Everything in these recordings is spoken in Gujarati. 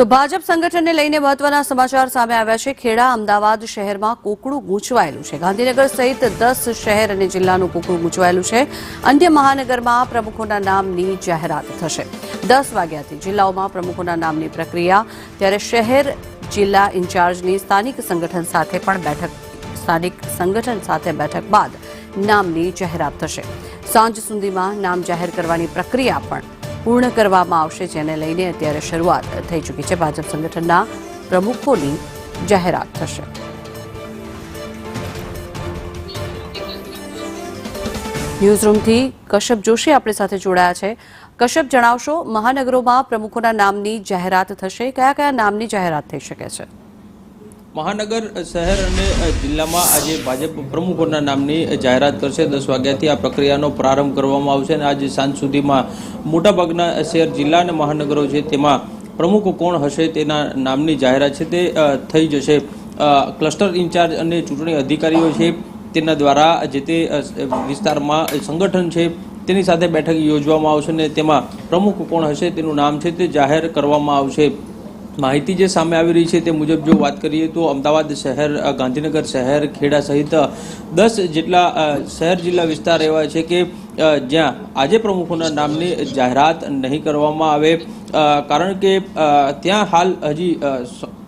તો ભાજપ સંગઠનને લઈને મહત્વના સમાચાર સામે આવ્યા છે। ખેડા અમદાવાદ શહેરમાં કોકડું ગૂંચવાયેલું છે। ગાંધીનગર સહિત 10 શહેર અને જિલ્લાનું કોકડું ગૂંચવાયેલું છે। અન્ય મહાનગરમાં પ્રમુખોના નામની જાહેરાત થશે। 10 વાગ્યાથી જિલ્લાઓમાં પ્રમુખોના નામની પ્રક્રિયા, ત્યારે શહેર જિલ્લા ઇન્ચાર્જની સ્થાનિક સંગઠન સાથે બેઠક બાદ નામની જાહેરાત થશે। સાંજ સુધીમાં નામ જાહેર કરવાની પ્રક્રિયા પણ પૂર્ણ કરવામાં આવશે, જેને લઈને અત્યારે શરૂઆત થઈ ચૂકી છે। ભાજપ સંગઠનના પ્રમુખોની જાહેરાત થશે। ન્યૂઝરૂમથી કશ્યપ જોશી આપણી સાથે જોડાયા છે। કશ્યપ, જણાવશો, મહાનગરોમાં પ્રમુખોના નામની જાહેરાત થશે, કયા કયા નામની જાહેરાત થઈ શકે છે? મહાનગર, શહેર અને જિલ્લામાં આજે ભાજપ પ્રમુખોના નામની જાહેરાત કરશે। 10 વાગ્યાથી આ પ્રક્રિયાનો પ્રારંભ કરવામાં આવશે અને આજે સાંજ સુધીમાં મોટાભાગના શહેર, જિલ્લા અને મહાનગરો છે તેમાં પ્રમુખો કોણ હશે તેના નામની જાહેરાત છે તે થઈ જશે। ક્લસ્ટર ઇન્ચાર્જ અને ચૂંટણી અધિકારીઓ છે તેના દ્વારા જે તે વિસ્તારમાં સંગઠન છે તેની સાથે બેઠક યોજવામાં આવશે અને તેમાં પ્રમુખ કોણ હશે તેનું નામ છે તે જાહેર કરવામાં આવશે। માહિતી જે સામે આવી રહી છે તે મુજબ જો વાત કરીએ તો અમદાવાદ શહેર, ગાંધીનગર શહેર, ખેડા સહિત 10 જેટલા શહેર જિલ્લા વિસ્તાર એવા છે કે જ્યાં આજે પ્રમુખોના નામની જાહેરાત નહીં કરવામાં આવે, કારણ કે ત્યાં હાલ હજી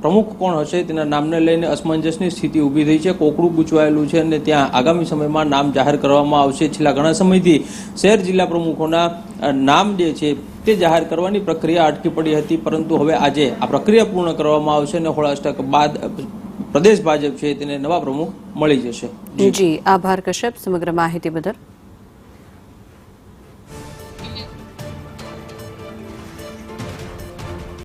પ્રમુખ કોણ હશે તેના નામને લઈને અસમંજસની સ્થિતિ ઊભી થઈ છે। કોકડું ગૂંચવાયેલું છે અને ત્યાં આગામી સમયમાં નામ જાહેર કરવામાં આવશે। છેલ્લા ઘણા સમયથી શહેર જિલ્લા પ્રમુખોના નામ જે છે તે જાહેર કરવાની પ્રક્રિયા અટકી પડી હતી, પરંતુ હવે આજે આ પ્રક્રિયા પૂર્ણ કરવામાં આવશે અને હોળાષ્ટક બાદ પ્રદેશ ભાજપ છે તેને નવા પ્રમુખ મળી જશે। જી, આભાર કશ્યપ સમગ્ર માહિતી બદલ।